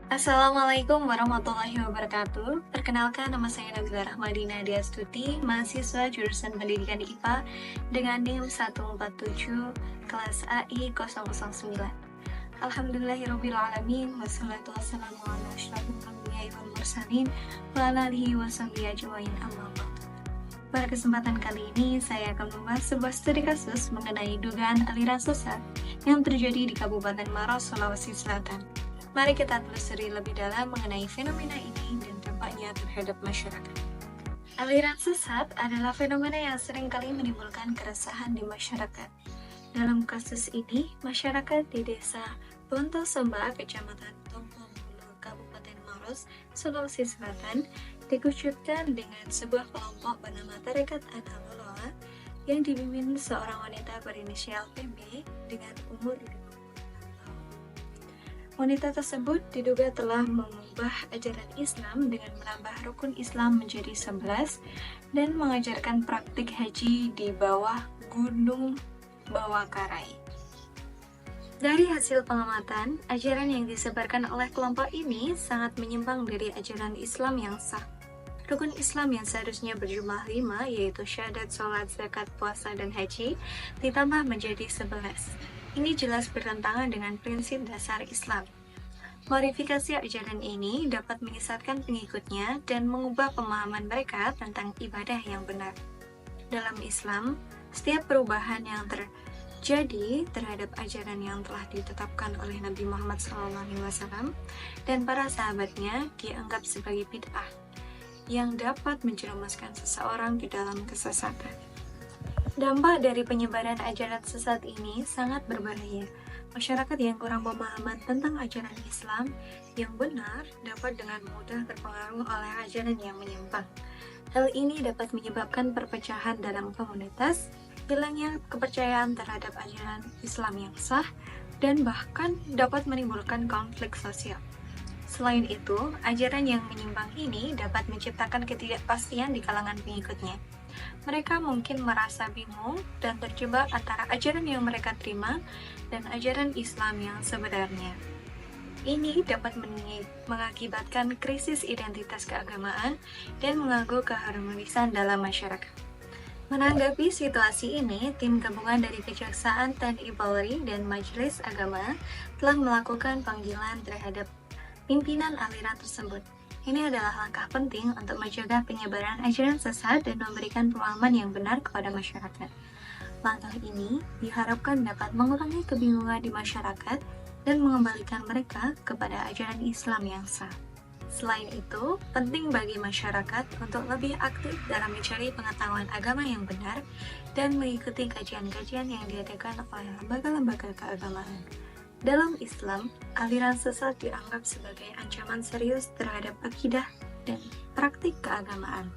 Assalamualaikum warahmatullahi wabarakatuh. Perkenalkan, nama saya Nabila Rahmadina Diastuti, mahasiswa jurusan Pendidikan IPA dengan NIM 147 kelas AI 009. Alhamdulillahirrabbilalamin, wassalatu wassalamu ala asyrafil anbiya'i wal mursalin wa ala alihi wa sahbihi ajmain, amma ba'd. Pada kesempatan kali ini, saya akan membahas sebuah studi kasus mengenai dugaan aliran sesat yang terjadi di Kabupaten Maros, Sulawesi Selatan. Mari kita telusuri lebih dalam mengenai fenomena ini dan dampaknya terhadap masyarakat. Aliran sesat adalah fenomena yang sering kali menimbulkan keresahan di masyarakat. Dalam kasus ini, masyarakat di desa Bontosomba, Kecamatan Tompomulu, Kabupaten Maros, Sulawesi Selatan, dikejutkan dengan sebuah kelompok bernama Tarekat Analoloa yang dipimpin seorang wanita berinisial PB dengan umur 50 tahun. Wanita tersebut diduga telah mengubah ajaran Islam dengan menambah rukun Islam menjadi 11 dan mengajarkan praktik haji di bawah Gunung Bawakarai. Dari hasil pengamatan, ajaran yang disebarkan oleh kelompok ini sangat menyimpang dari ajaran Islam yang sah. Rukun Islam yang seharusnya berjumlah 5, yaitu syahadat, sholat, zakat, puasa, dan haji, ditambah menjadi 11. Ini jelas bertentangan dengan prinsip dasar Islam. Modifikasi ajaran ini dapat menyesatkan pengikutnya dan mengubah pemahaman mereka tentang ibadah yang benar. Dalam Islam, setiap perubahan yang terjadi terhadap ajaran yang telah ditetapkan oleh Nabi Muhammad SAW dan para sahabatnya dianggap sebagai bid'ah yang dapat menjerumuskan seseorang ke dalam kesesatan. Dampak dari penyebaran ajaran sesat ini sangat berbahaya. Masyarakat yang kurang pemahaman tentang ajaran Islam yang benar dapat dengan mudah terpengaruh oleh ajaran yang menyimpang. Hal ini dapat menyebabkan perpecahan dalam komunitas, hilangnya kepercayaan terhadap ajaran Islam yang sah, dan bahkan dapat menimbulkan konflik sosial. Selain itu, ajaran yang menyimpang ini dapat menciptakan ketidakpastian di kalangan pengikutnya. Mereka mungkin merasa bingung dan terjebak antara ajaran yang mereka terima dan ajaran Islam yang sebenarnya. Ini dapat mengakibatkan krisis identitas keagamaan dan mengganggu keharmonisan dalam masyarakat. Menanggapi situasi ini, tim gabungan dari Kejaksaan, TNI Polri, dan Majelis Agama telah melakukan panggilan terhadap pimpinan aliran tersebut. Ini adalah langkah penting untuk mencegah penyebaran ajaran sesat dan memberikan pemahaman yang benar kepada masyarakat. Langkah ini diharapkan dapat mengurangi kebingungan di masyarakat dan mengembalikan mereka kepada ajaran Islam yang sah. Selain itu, penting bagi masyarakat untuk lebih aktif dalam mencari pengetahuan agama yang benar dan mengikuti kajian-kajian yang diadakan oleh lembaga-lembaga keagamaan. Dalam Islam, aliran sesat dianggap sebagai ancaman serius terhadap akidah dan praktik keagamaan.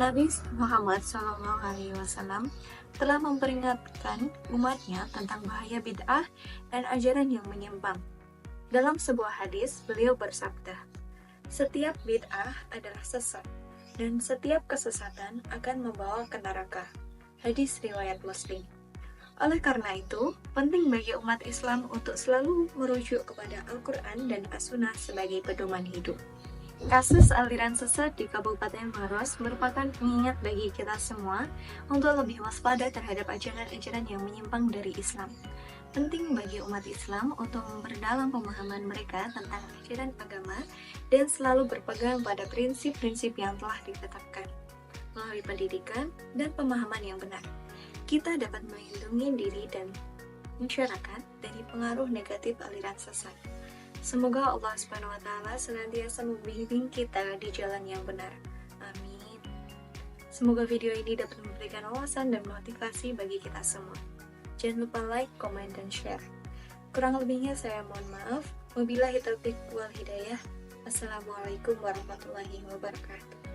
Nabi Muhammad SAW telah memperingatkan umatnya tentang bahaya bid'ah dan ajaran yang menyimpang. Dalam sebuah hadis, beliau bersabda, "Setiap bid'ah adalah sesat, dan setiap kesesatan akan membawa ke neraka." Hadis riwayat Muslim. Oleh karena itu, penting bagi umat Islam untuk selalu merujuk kepada Al-Quran dan As-Sunnah sebagai pedoman hidup. Kasus aliran sesat di Kabupaten Maros merupakan pengingat bagi kita semua untuk lebih waspada terhadap ajaran-ajaran yang menyimpang dari Islam. Penting bagi umat Islam untuk memperdalam pemahaman mereka tentang ajaran agama dan selalu berpegang pada prinsip-prinsip yang telah ditetapkan. Melalui pendidikan dan pemahaman yang benar, kita dapat melindungi diri dan masyarakat dari pengaruh negatif aliran sesat. Semoga Allah SWT senantiasa membimbing kita di jalan yang benar. Amin. Semoga video ini dapat memberikan wawasan dan motivasi bagi kita semua. Jangan lupa like, komen, dan share. Kurang lebihnya saya mohon maaf. Wabillahi taufiq wal hidayah. Assalamualaikum warahmatullahi wabarakatuh.